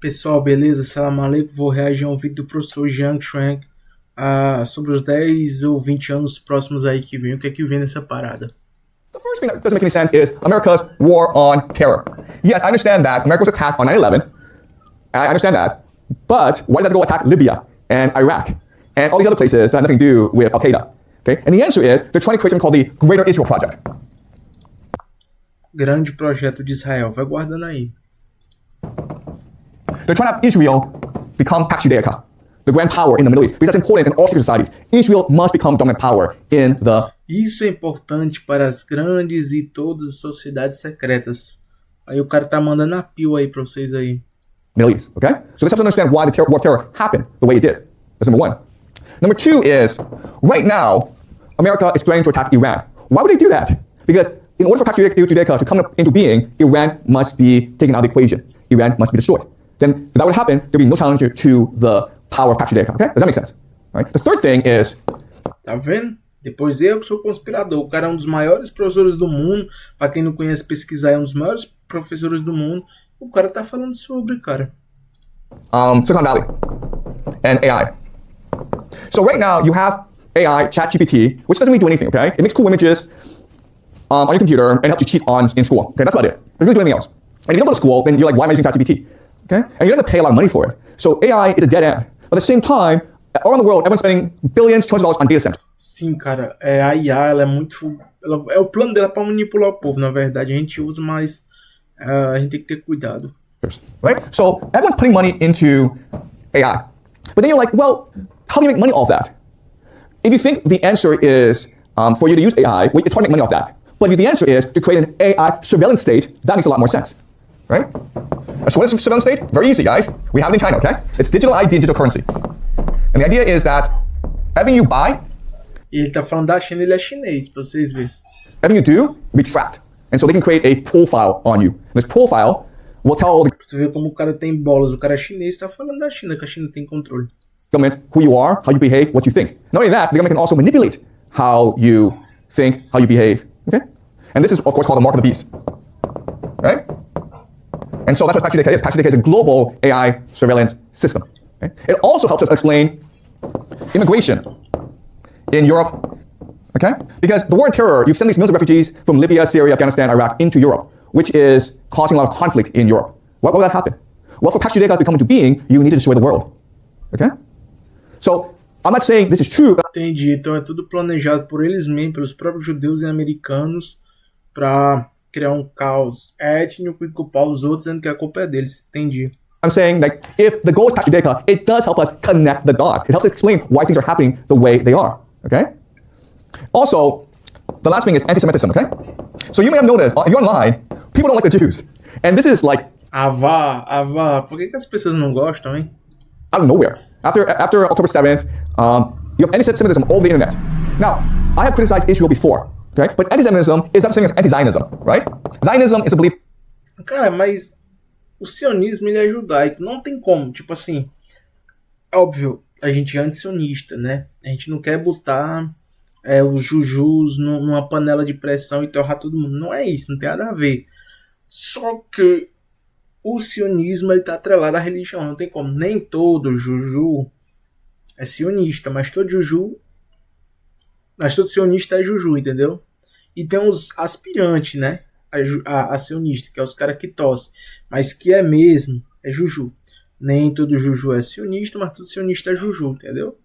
Pessoal, beleza? Salam aleikum. Vou reagir a um vídeo do professor Jiang sobre os 10 ou 20 anos próximos aí que vem. O que é que vem nessa parada? The first thing that doesn't make any sense is America's war on terror. Yes, I understand that America was attacked on 9/11. I understand that. But why did they go attack Libya and Iraq and all these other places that have nothing to do with Al-Qaeda? Okay? And the answer is they're trying to create something called the Greater Israel Project. Grande projeto de Israel. Vai guardando aí. They're trying to have Israel become Pax Judaica, the grand power in the Middle East, because that's important in all secret societies. Israel must become dominant power in the Isso é importante para as grandes e todas as sociedades secretas. Aí o cara tá mandando a pílula aí pra vocês aí. Middle East, okay? So this helps us understand why the war of terror happened the way it did. That's number one. Number two is, right now, America is planning to attack Iran. Why would they do that? Because in order for Pax Judaica to come into being, Iran must be taken out of the equation. Iran must be destroyed. Then, if that would happen, there'd be no challenge to the power of Pax Judaica, okay? Does that make sense? All right? The third thing is... Tá vendo? Depois eu que sou conspirador. O cara é um dos maiores professores do mundo. Pra quem não conhece, pesquisar, é um dos maiores professores do mundo. O cara tá falando sobre, cara. Silicon Valley and AI. So right now, you have AI, ChatGPT, which doesn't really do anything, okay? It makes cool images on your computer and helps you cheat in school. Okay, that's about it. It doesn't really do anything else. And if you don't go to school, then you're like, why am I using ChatGPT? Okay? And you're going to pay a lot of money for it. So AI is a dead end. But at the same time, around the world, everyone's spending billions, trillions of dollars on data centers. Sim, cara. A IA, ela é muito... é o plano dela pra manipular o povo, na verdade. A gente usa, mas a gente tem que ter cuidado. Right? So everyone's putting money into AI. But then you're like, well, how do you make money off that? If you think the answer is for you to use AI, well, it's hard to make money off that. But if the answer is to create an AI surveillance state, that makes a lot more sense. Right? So what is a surveillance state? Very easy, guys. We have it in China, okay? It's digital ID, digital currency. And the idea is that everything you buy... E ele tá falando da China, ele é chinês, pra vocês verem. Everything you do will be tracked. And so they can create a profile on you. And this profile will tell the Você vê como o cara tem bolas. O cara é chinês, tá falando da China, que a China tem controle. government who you are, how you behave, what you think. Not only that, the government can also manipulate how you think, how you behave. Okay? And this is, of course, called the mark of the beast. Right? And so that's what Pax Judaica is. Pax Judaica is a global AI surveillance system. Okay? It also helps us explain immigration in Europe. Okay? Because the war on terror, you've sent these millions of refugees from Libya, Syria, Afghanistan, Iraq into Europe, which is causing a lot of conflict in Europe. Why would that happen? Well, for Pax Judaica to come into being, you need to destroy the world. Okay? So, I'm not saying this is true. Entendi. Então é tudo planejado por eles mesmos, pelos próprios judeus e americanos, pra criar um caos étnico e culpar os outros, dizendo que a culpa é deles. Entendi. I'm saying that if the goal is Pax Judaica, it does help us connect the dots. It helps explain why things are happening the way they are. Okay? Also, the last thing is anti-Semitism, okay? So you may have noticed, if you're online, people don't like the Jews. And this is like... Avá, por que as pessoas não gostam, hein? out of nowhere. After October 7th, you have anti-Semitism all over the internet. Now, I have criticized Israel before, okay? But anti-Semitism is not the same as anti-Zionism, right? Zionism is a belief... Cara, mas o sionismo, ele é judaico. Não tem como, tipo assim... Óbvio, a gente é anti-sionista, né? A gente não quer botar os jujus numa panela de pressão e torrar todo mundo. Não é isso, não tem nada a ver. Só que o sionismo, ele tá atrelado à religião. Não tem como. Nem todo juju é sionista, mas todo sionista é juju, entendeu? E tem os aspirantes, né? A sionista, que é os caras que tossem. Mas que é mesmo, é juju. Nem todo juju é sionista, mas todo sionista é juju, entendeu?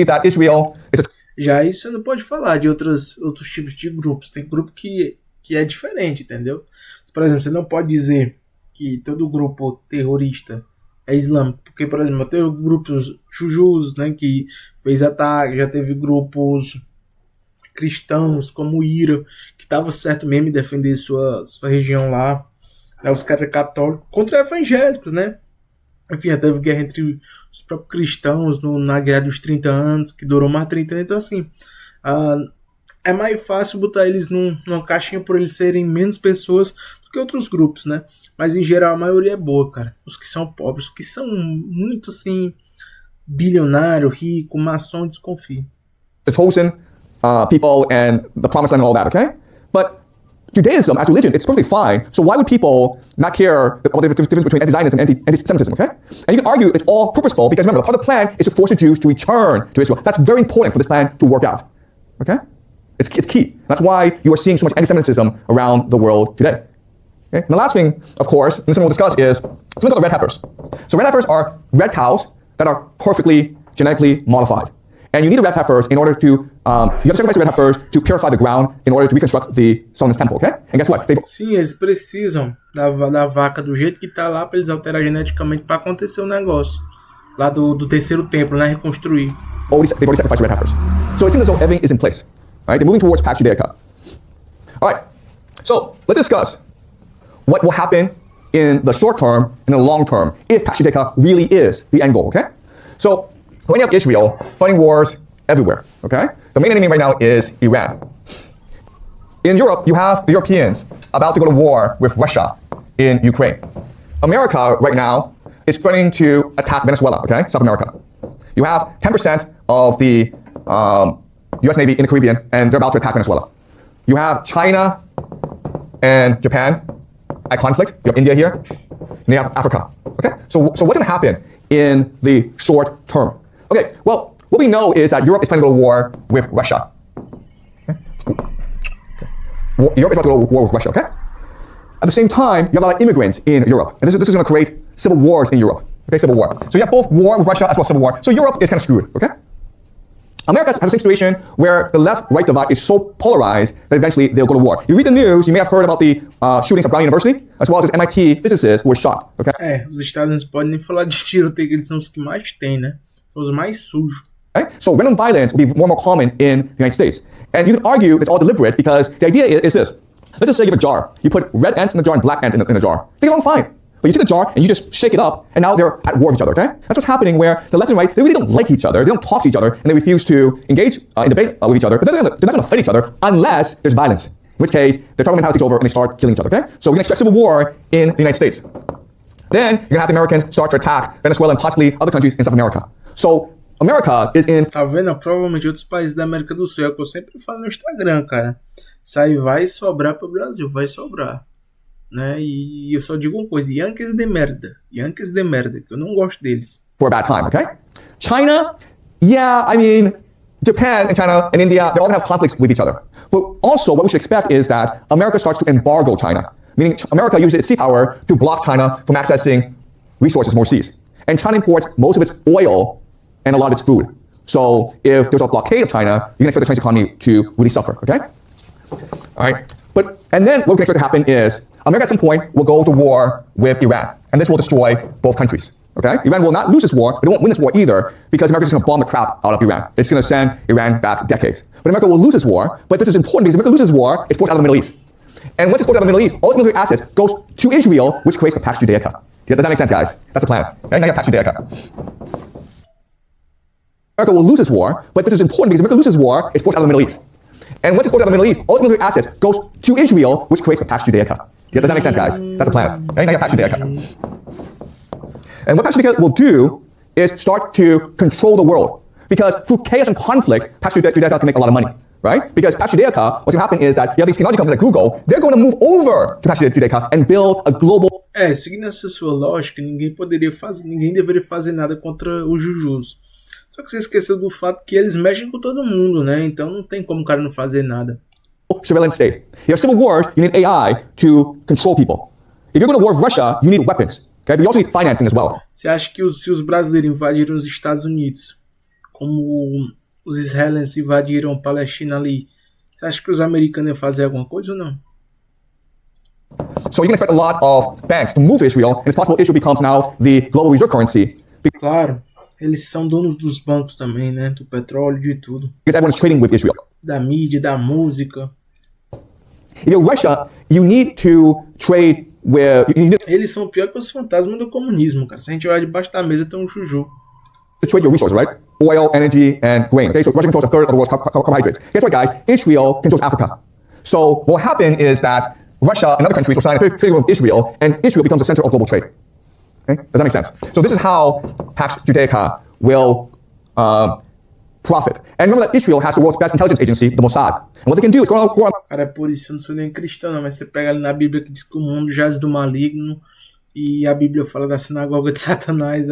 that Israel is a... Já aí você não pode falar de outros tipos de grupos. Tem grupo que é diferente, entendeu? Por exemplo, você não pode dizer que todo grupo terrorista é islâmico. Porque, por exemplo, teve grupos jujus, né, que fez ataque. Já teve grupos cristãos, como o IRA, que estava certo mesmo em defender sua região lá. Os caras católicos contra evangélicos, né? Enfim, teve guerra entre os próprios cristãos na Guerra dos 30 anos, que durou mais de 30 anos. Então, assim, é mais fácil botar eles numa caixinha por eles serem menos pessoas do que outros grupos, né? Mas, em geral, a maioria é boa, cara. Os que são pobres, os que são muito, assim, bilionário, rico, maçom, desconfio. the chosen people and the promised land and all that, okay? But Judaism as religion, it's perfectly fine. So why would people not care about the difference between anti-Zionism and anti-Semitism, okay? And you can argue it's all purposeful because remember, the part of the plan is to force the Jews to return to Israel. That's very important for this plan to work out, okay? It's key. That's why you are seeing so much anti-Semitism around the world today. Okay? And the last thing, of course, and this thing we'll discuss is something called the red heifers. So red heifers are red cows that are perfectly genetically modified. And you need red heifers in order to, you have to sacrifice the red heifers to purify the ground in order to reconstruct the Solomon's temple, okay? And guess what? Sim, eles precisam da vaca do jeito que tá lá para eles alterar geneticamente para acontecer o negócio. Lá do terceiro templo, né? Reconstruir. They've already sacrificed red heifers. So it seems as though everything is in place. All right? They're moving towards Pax Judaica. All right. So let's discuss what will happen in the short term and the long term if Pax Judaica really is the end goal, okay? So when you have Israel fighting wars everywhere, okay? The main enemy right now is Iran. In Europe, you have the Europeans about to go to war with Russia in Ukraine. America right now is threatening to attack Venezuela, okay? South America. You have 10% of the US Navy in the Caribbean, and they're about to attack Venezuela. You have China and Japan at conflict. You have India here, and you have Africa, okay? So what's gonna happen in the short term? Okay, well, what we know is that Europe is planning to go to war with Russia. Okay? Europe is about to go to war with Russia, okay? At the same time, you have a lot of immigrants in Europe. And this is going to create civil wars in Europe, okay, civil war. So you have both war with Russia as well as civil war. So Europe is kind of screwed, okay? America has the same situation where the left-right divide is so polarized that eventually they'll go to war. You read the news, you may have heard about the shootings at Brown University, as well as MIT physicists who were shot, okay? Os Estados Unidos podem nem falar de tiroteio, que eles são os que mais têm, né? São os mais sujos. Right? So random violence will be more and more common in the United States. And you can argue it's all deliberate because the idea is this. Let's just say you have a jar. You put red ants in the jar and black ants in a jar. They get along fine. But you take the jar and you just shake it up, and now they're at war with each other, okay? That's what's happening where the left and right, they really don't like each other. They don't talk to each other, and they refuse to engage in debate with each other. But they're not going to fight each other unless there's violence. In which case, the Trump mentality takes over and they start killing each other, okay? So we can expect civil war in the United States. Then you're going to have the Americans start to attack Venezuela and possibly other countries in South America. So America is in... Tá vendo? Provavelmente outros países da América do Sul. É o que eu sempre falo no Instagram, cara. Isso aí vai sobrar pro Brasil, vai sobrar. Né? E eu só digo uma coisa. Yankees de merda, que eu não gosto deles. For a bad time, okay? China, yeah, I mean, Japan and China and India, they all have conflicts with each other. But also what we should expect is that America starts to embargo China. Meaning America uses its sea power to block China from accessing resources from overseas. And China imports most of its oil and a lot of its food. So if there's a blockade of China, you can expect the Chinese economy to really suffer, okay? All right, and then what we can expect to happen is America at some point will go to war with Iran, and this will destroy both countries, okay? Iran will not lose this war, but it won't win this war either because America's just gonna bomb the crap out of Iran. It's gonna send Iran back decades. But America will lose this war, but this is important because if America loses this war, it's forced out of the Middle East. And once it's forced out of the Middle East, all its military assets goes to Israel, which creates the Pax Judaica. Does that make sense, guys? That's the plan. Okay? Now you have Pax Judaica. America will lose this war, but this is important because if America loses this war, it's forced out of the Middle East. And once it's forced out of the Middle East, all its military assets goes to Israel, which creates the Pax Judaica. Does that make sense, guys? That's the plan. Okay? Now you have Pax Judaica. And what Pax Judaica will do is start to control the world. Because through chaos and conflict, Pax Judaica can make a lot of money. Right? Because Pax Judaica, what's going to happen is that you have these technology companies like Google, they're going to move over to Pax Judaica and build a global... Seguindo essa sua lógica, ninguém deveria fazer nada contra os Jujus. Só que você esqueceu do fato que eles mexem com todo mundo, né? Então não tem como o cara não fazer nada. Surveillance state. You have civil wars, you need AI to control people. If you're going to war with Russia, you need weapons. Okay? But you also need financing as well. Você acha que se os brasileiros invadiram os Estados Unidos, como os israelenses invadiram a Palestina ali, você acha que os americanos iam fazer alguma coisa ou não? So you can expect a lot of banks to move to Israel, and it's possible Israel becomes now the global reserve currency. Claro, eles são donos dos bancos também, né? Do petróleo, de tudo. Because everyone is trading with Israel. Da mídia, da música. If you're Russia, you need to trade with... Eles são pior que os fantasmas do comunismo, cara. Se a gente olhar debaixo da mesa, tem um Juju. To trade your resources, right? Oil, energy, and grain. Okay, so Russia controls a third of the world's carbohydrates. Guess what, guys? Israel controls Africa. So what will happen is that Russia and other countries will sign a trade agreement with Israel, and Israel becomes the center of global trade. Okay? Does that make sense? So this is how Pax Judaica will profit. And remember that Israel has the world's best intelligence agency, the Mossad. And what they can do is go on. Cara, é por isso, eu não sou nem cristão, não, mas você pega ali na Bíblia que diz que o mundo jaz do maligno, e a Bíblia fala da sinagoga de Satanás,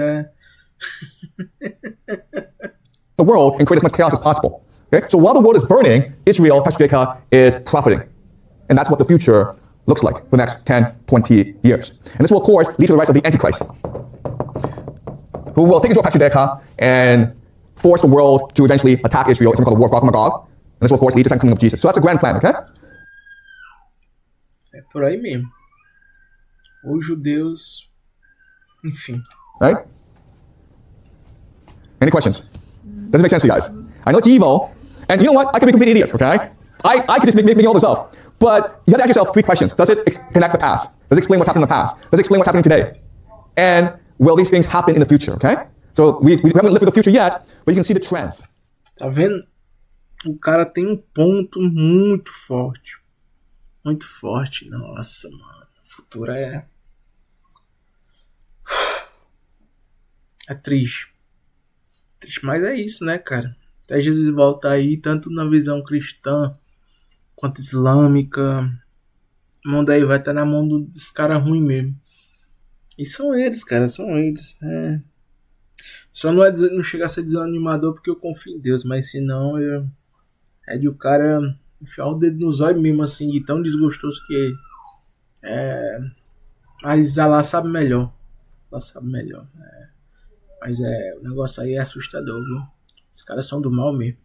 The world and create as much chaos as possible. Okay? So while the world is burning, Israel, Pastor is profiting. And that's what the future looks like for the next 10, 20 years. And this will, of course, lead to the rise of the Antichrist, who will take control of Pastor and force the world to eventually attack Israel. It's something called the War of Gog and Magog. And this will, of course, lead to the second coming of Jesus. So that's a grand plan, okay? É por aí mesmo. Os judeus, enfim. Right? Any questions? Does it make sense to you guys? I know it's evil, and you know what? I could be a complete idiot, okay? I could just make all this up. But you have to ask yourself 3 questions. Does it connect the past? Does it explain what's happening in the past? Does it explain what's happening today? And will these things happen in the future, okay? So we haven't lived through the future yet, but you can see the trends. Tá vendo? O cara tem um ponto muito forte. Muito forte. Nossa, mano. O futuro é triste. Triste, mas é isso, né, cara? Até Jesus voltar aí, tanto na visão cristã quanto islâmica. O mundo aí vai estar na mão dos caras ruins mesmo. E são eles, cara, são eles. Só não chega a ser desanimador porque eu confio em Deus, mas se não, é de o cara enfiar o dedo nos olhos mesmo, assim, de tão desgostoso que é. Mas Allah sabe melhor. Allah sabe melhor. Mas o negócio aí é assustador, viu? Os caras são do mal mesmo.